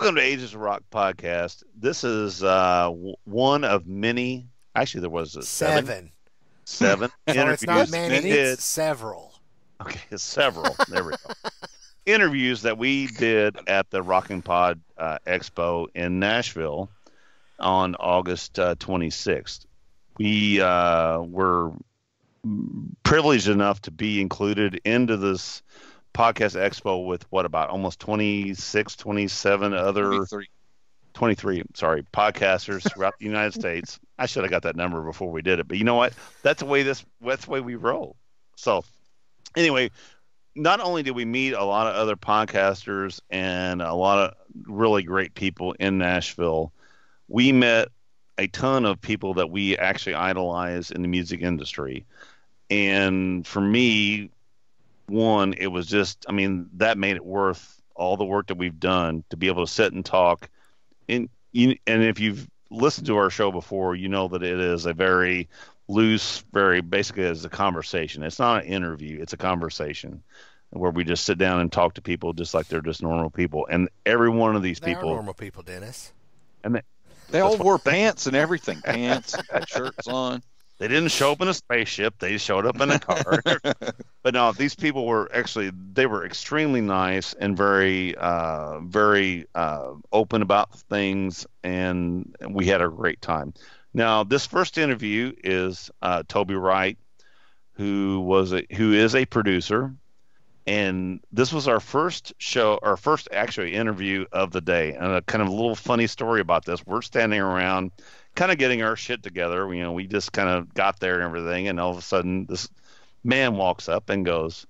Welcome to Ages of Rock podcast. This is one of many. Actually, there was seven So interviews. it's not many, it's several. Okay, several. There we go. Interviews that we did at the Rock N Pod Expo in Nashville on August 26th. We were privileged enough to be included into this podcast expo with about almost 26, 27 other 23 podcasters throughout the United States. I should have got that number before we did it, but you know what? That's the way we roll. So anyway, not only did we meet a lot of other podcasters and a lot of really great people in Nashville, we met a ton of people that we actually idolize in the music industry. And for me, one, it was just, that made it worth all the work that we've done to be able to sit and talk. And if you've listened to our show before, you know that it is a very loose, very basically as a conversation. It's not an interview, it's a conversation where we just sit down and talk to people just like they're just normal people. And every one of these people are normal people, Dennis. And they all wore pants and everything. Pants, had shirts on. They didn't show up in a spaceship. They showed up in a car. But no, these people were they were extremely nice and very open about things, and we had a great time. Now, this first interview is Toby Wright, who is a producer, and this was our first actually interview of the day. And a kind of a little funny story about this. We're standing around kind of getting our shit together. We just kind of got there and everything, and all of a sudden this man walks up and goes,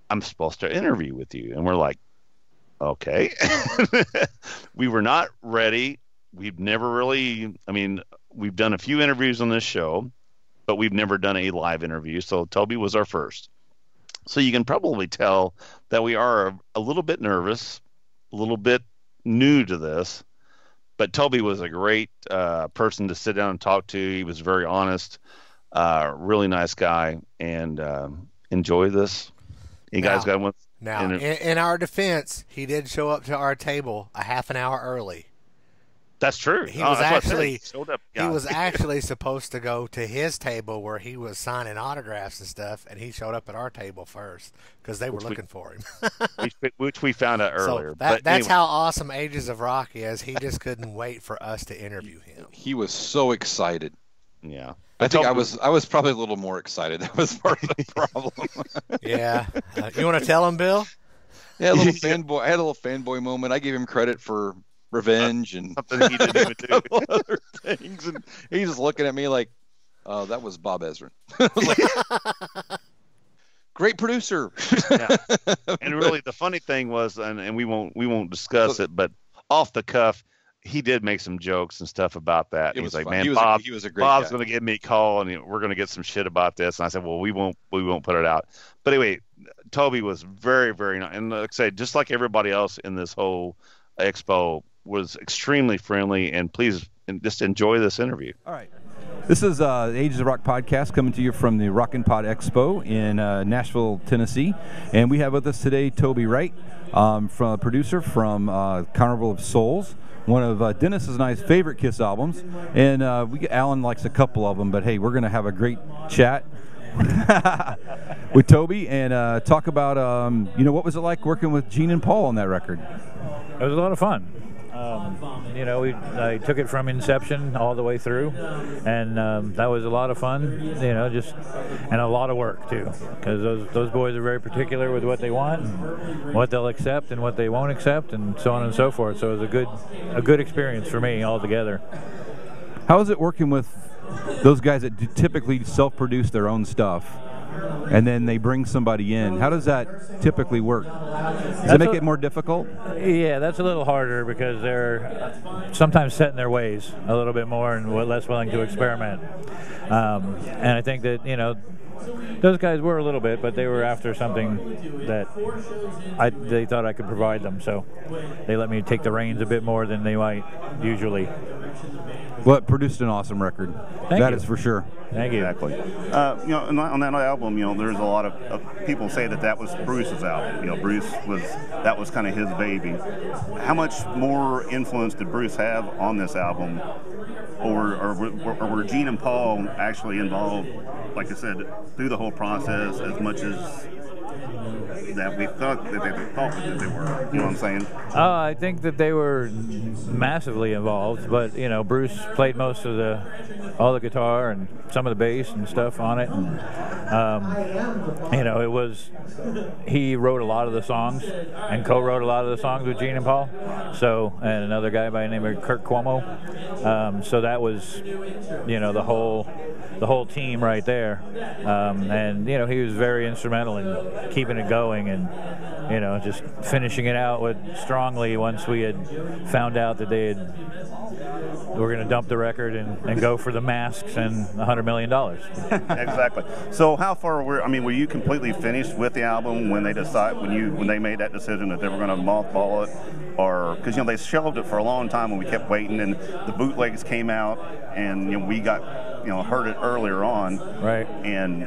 "I'm supposed to interview with you." And we're like, okay. We were not ready. We've never really, we've done a few interviews on this show, but we've never done a live interview. So Toby was our first. So you can probably tell that we are a little bit nervous, a little bit new to this. But Toby was a great person to sit down and talk to. He was very honest, really nice guy, and enjoy this. You guys got one? Now, in our defense, he did show up to our table a half an hour early. That's true. He was actually supposed to go to his table where he was signing autographs and stuff, and he showed up at our table first because they were looking for him. which we found out earlier. So that's anyway. How awesome Ages of Rock is. He just couldn't wait for us to interview him. He was so excited. Yeah. I think I was probably a little more excited. That was part of the problem. Yeah. You want to tell him, Bill? Yeah, a little fanboy. I had a little fanboy moment. I gave him credit for Revenge and something he didn't even do. Other things, and he's just looking at me like, "Oh, that was Bob Ezrin." I was like, great producer. Yeah. And really, the funny thing was, and we won't discuss it, but off the cuff, he did make some jokes and stuff about that. He was like, "Man, he was a great Bob's guy. going to give me a call, and we're going to get some shit about this." And I said, "Well, we won't put it out." But anyway, Toby was very, very nice, and like I said, just like everybody else in this whole expo, was extremely friendly, and please just enjoy this interview. All right. This is the Ages of Rock podcast coming to you from the Rock N Pod Expo in Nashville, Tennessee. And we have with us today Toby Wright, from a producer from Carnival of Souls, one of Dennis's and I's favorite Kiss albums. And Alan likes a couple of them, but hey, we're going to have a great chat with Toby and talk about, what was it like working with Gene and Paul on that record? It was a lot of fun. I took it from inception all the way through, and that was a lot of fun, and a lot of work too, because those boys are very particular with what they want, and what they'll accept and what they won't accept, and so on and so forth. So it was a good experience for me altogether. How is it working with those guys that typically self-produce their own stuff, and then they bring somebody in? How does that typically work? Does it make it more difficult? Yeah, that's a little harder because they're sometimes set in their ways a little bit more and less willing to experiment. And I think that, those guys were a little bit, but they were after something that they thought I could provide them. So they let me take the reins a bit more than they might usually. Well, produced an awesome record. That is for sure. Thank you. Exactly. On that album, there's a lot of people say that was Bruce's album. Bruce that was kind of his baby. How much more influence did Bruce have on this album, or were Gene and Paul actually involved, like I said, through the whole process as much as that we thought that they were? You know what I'm saying? I think that they were massively involved, but Bruce played most of all the guitar and some of the bass and stuff on it. It was, he wrote a lot of the songs and co-wrote a lot of the songs with Gene and Paul. So, and another guy by the name of Kirk Cuomo. So that was, the whole team right there. And he was very instrumental in keeping it going and just finishing it out strongly once we had found out that were going to dump the record and go for the masks and $100 million. Exactly. So how far were you completely finished with the album when they made that decision that they were going to mothball it? Or because they shelved it for a long time and we kept waiting, and the bootlegs came out, and we got heard it earlier on. Right.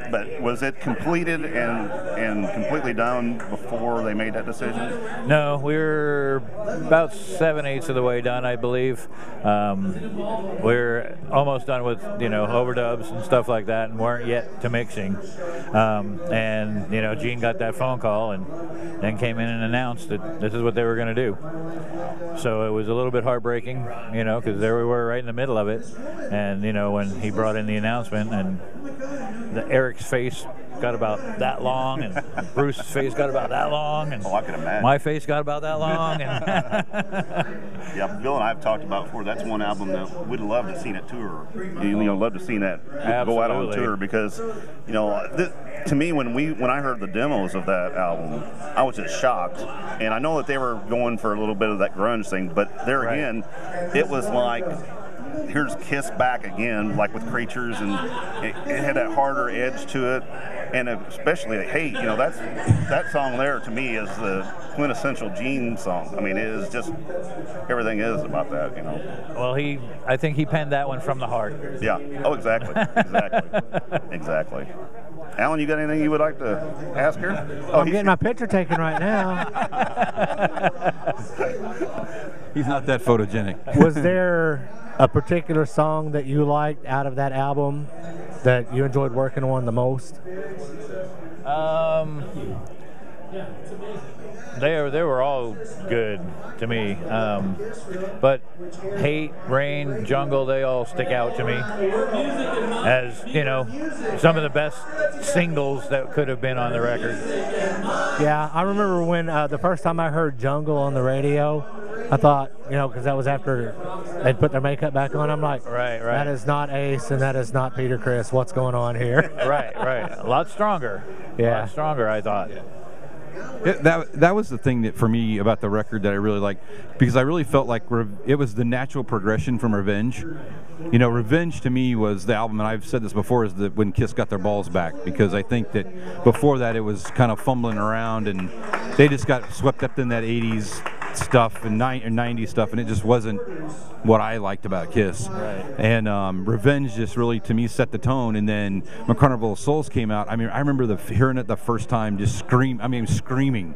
But was it completed and completely done before they made that decision? No, we were about 7/8 of the way done, I believe. We're almost done with overdubs and stuff like that, and weren't yet to mixing. And Gene got that phone call and then came in and announced that this is what they were going to do. So it was a little bit heartbreaking, because there we were right in the middle of it. And when he brought in the announcement, and Eric's face got about that long, and Bruce's face got about that long, and I can imagine. My face got about that long. And yeah, Bill and I have talked about before. That's one album that we'd love to see it tour. Love to see that go out on tour, because to me, when I heard the demos of that album, I was just shocked. And I know that they were going for a little bit of that grunge thing, but there again, it was like, here's Kiss back again, like with Creatures, and it had that harder edge to it, and especially Hate. That song there to me is the quintessential Gene song. I mean, it is just, everything is about that. Well, I think he penned that one from the heart. Yeah. Oh, exactly. Exactly. Alan, you got anything you would like to ask her? I'm getting my picture taken right now. He's not that photogenic. Was there a particular song that you liked out of that album that you enjoyed working on the most? They were all good to me, but Hate, Rain, Jungle, they all stick out to me as some of the best singles that could have been on the record. Yeah, I remember when the first time I heard Jungle on the radio, I thought, because that was after they'd put their makeup back on, I'm like, right. That is not Ace and that is not Peter Criss. What's going on here? Right. A lot stronger. Yeah. A lot stronger, I thought. That was the thing that for me about the record that I really liked, because I really felt like it was the natural progression from Revenge. Revenge to me was the album, and I've said this before, is that when Kiss got their balls back, because I think that before that it was kind of fumbling around and they just got swept up in that 80s stuff and 90s stuff, and it just wasn't what I liked about Kiss. Right. And Revenge just really, to me, set the tone. And then when Carnival of Souls came out, I remember hearing it the first time, just screaming,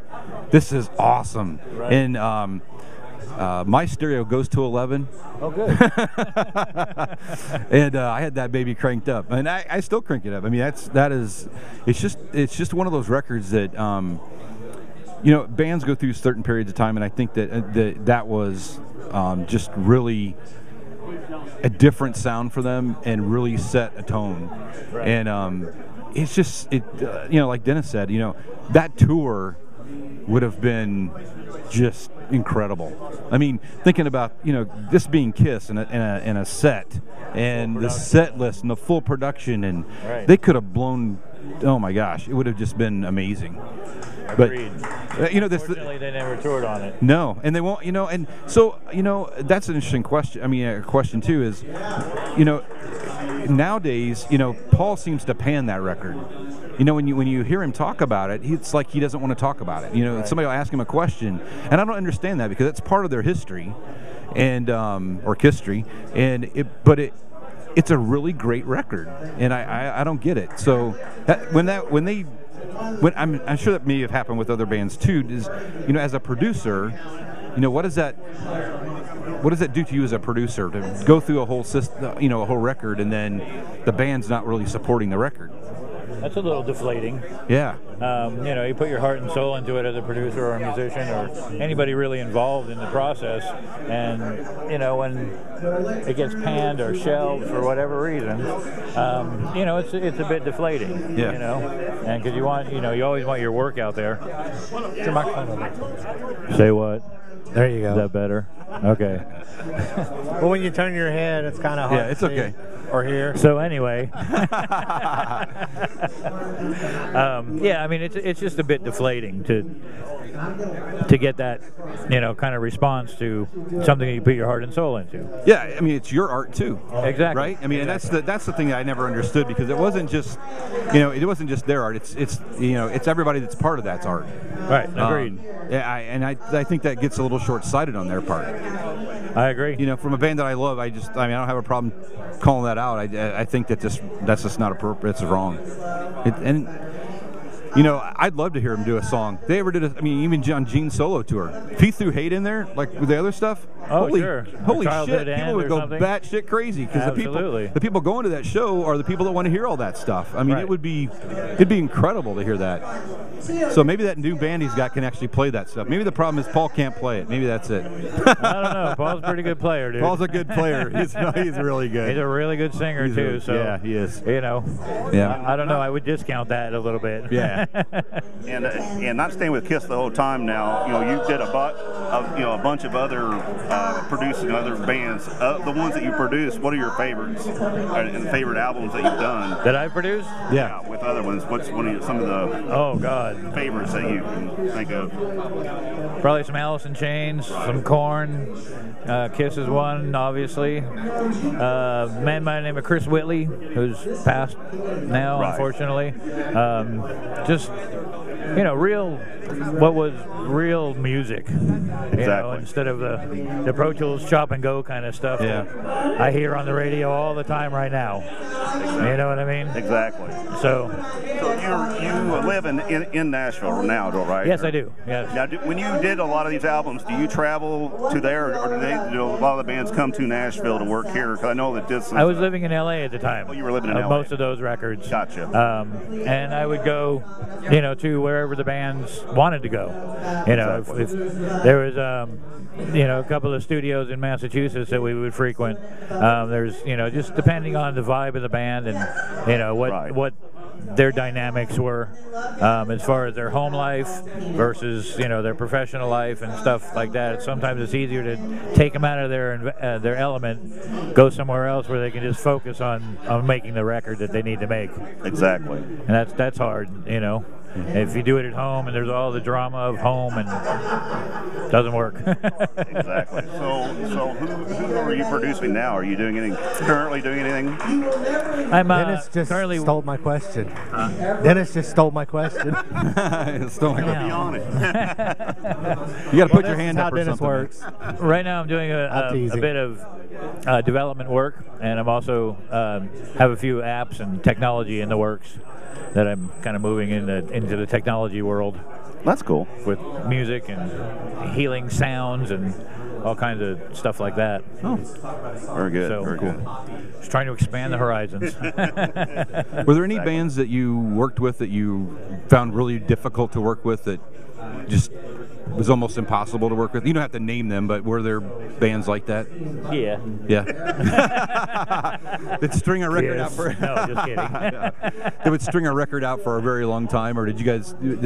this is awesome. Right. And my stereo goes to 11. Oh, good. And I had that baby cranked up, and I still crank it up. I mean, it's just one of those records that bands go through certain periods of time, and I think that was just really a different sound for them and really set a tone. Right. And it's just like Dennis said, that tour would have been just incredible. I mean, thinking about this being Kiss in a set and the set list and the full production, and right. They could have blown. Oh my gosh, it would have just been amazing. Agreed. But unfortunately, they never toured on it. No, and they won't. And so that's an interesting question. I mean, a question too is, nowadays, Paul seems to pan that record. When you hear him talk about it, it's like he doesn't want to talk about it. Right. Somebody will ask him a question, and I don't understand that, because that's part of their history. and orchestry, and it's a really great record, and I don't get it. So when I'm sure that may have happened with other bands too. Is, you know, as a producer, you know, what does that do to you as a producer to go through a whole system, you know, a whole record, and then the band's not really supporting the record? That's a little deflating. Yeah. You know, you put your heart and soul into it as a producer or a musician or anybody really involved in the process, and, you know, when it gets panned or shelved for whatever reason, you know, it's a bit deflating. Yeah. You know, and because you want, you know, you always want your work out there. Say what? There you go. Is that better? Okay. Well, when you turn your head, it's kind of hard. Yeah, it's okay. Or here. So anyway, yeah, I mean, it's just a bit deflating to get that, you know, kind of response to something that you put your heart and soul into. Yeah, I mean, it's your art too. Exactly. Right? I mean, exactly. And that's the thing that I never understood, because it wasn't just, you know, it wasn't just their art. It's you know, it's everybody that's part of that's art. Right. Agreed. Yeah, I think that gets a little short-sighted on their part. I agree. You know, from a band that I love, I don't have a problem calling that out. I think that's just not appropriate. It's wrong. And you know, I'd love to hear him do a song. They ever did even on Gene's solo tour. If he threw hate in there, like with the other stuff, holy shit, people would go batshit crazy, because the people going to that show are the people that want to hear all that stuff. I mean, it'd be incredible to hear that. So maybe that new band he's got can actually play that stuff. Maybe the problem is Paul can't play it. Maybe that's it. I don't know. Paul's a pretty good player, dude. Paul's a good player. He's really good. He's a really good singer too. So yeah, he is. You know, yeah. I don't know. I would discount that a little bit. Yeah. And not staying with Kiss the whole time now. You know, you did a bunch of other producing other bands. The ones that you produced, what are your favorites and favorite albums that you've done? That I produced? Yeah. With other ones, what's some of the favorites that you can think of? Probably some Alice in Chains, some Korn. Kiss is one, obviously. A man by the name of Chris Whitley, who's passed now, unfortunately. Just, you know, what was real music. You know, instead of the Pro Tools chop and go kind of stuff that I hear on the radio all the time right now. Exactly. You know what I mean? Exactly. So you live in Nashville now, right? Yes, I do. Yes. Now, when you did a lot of these albums, do you travel to there, or do a lot of the bands come to Nashville to work here? Because I know that this. I was living in L.A. at the time. Oh, you were living in L.A. Most of those records. Gotcha. And I would go, you know, to wherever the bands wanted to go. You know, if there was, you know, a couple of studios in Massachusetts that we would frequent. There's, you know, just depending on the vibe of the band and, you know, what their dynamics were as far as their home life versus, you know, their professional life and stuff like that. Sometimes it's easier to take them out of their element, go somewhere else where they can just focus on making the record that they need to make. Exactly. And that's hard, you know. If you do it at home and there's all the drama of home, and it doesn't work. Exactly. So who are you producing now? Are you currently doing anything? I'm Dennis just currently stole my question. Dennis just stole my question. Stole my question. Be on it. You got to put your hand up or Dennis something. Works. Right now I'm doing a bit of development work, and I'm also have a few apps and technology in the works that I'm kind of moving into the technology world. That's cool. With music and healing sounds and all kinds of stuff like that. Oh, very good. So, very good. Just trying to expand the horizons. Were there any bands that you worked with that you found really difficult to work with, that just was almost impossible to work with? You don't have to name them, but were there bands like that? Yeah. They'd string a record out for no, just kidding. They would string a record out for a very long time, or did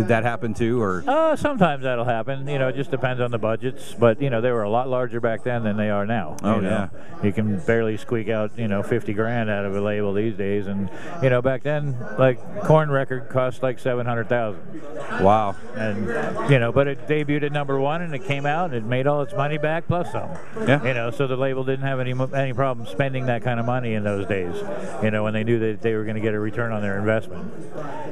that happen too, or? Sometimes that'll happen. You know, it just depends on the budgets. But you know, they were a lot larger back then than they are now. Oh, you know? You can barely squeak out, you know, $50,000 out of a label these days, and you know, back then, like Korn record cost like $700,000. Wow. And you know, but it debuted at #1, and it came out, and it made all its money back plus some. Yeah. You know, so the label didn't have any problem spending that kind of money in those days. You know, when they knew that they were going to get a return on their investment.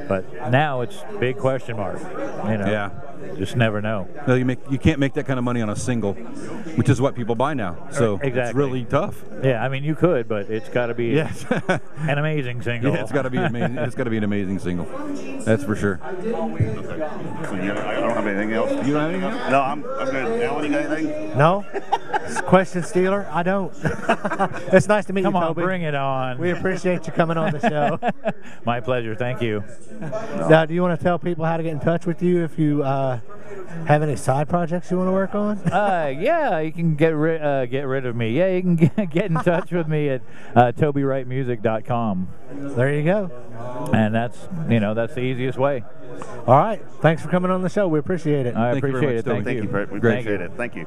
But now it's big question mark. You know. Yeah. Just never know. No, you can't make that kind of money on a single, which is what people buy now. So exactly. It's really tough. Yeah, I mean you could, but it's got to be an amazing single. Yeah, it's got to be amazing. It's got to be an amazing single. That's for sure. Okay. So I don't have anything else. You don't have anything else? No, I'm good. Alan, you got anything? No. Question stealer? I don't. It's nice to meet Come you, on, Toby. bring it on. We appreciate you coming on the show. My pleasure. Thank you. Now, do you want to tell people how to get in touch with you if you have any side projects you want to work on? Yeah, you can get rid of me. Yeah, you can get in touch with me at TobyWrightMusic.com. There you go. And that's the easiest way. All right. Thanks for coming on the show. We appreciate it. I appreciate it. Thank you. We appreciate it. Thank you.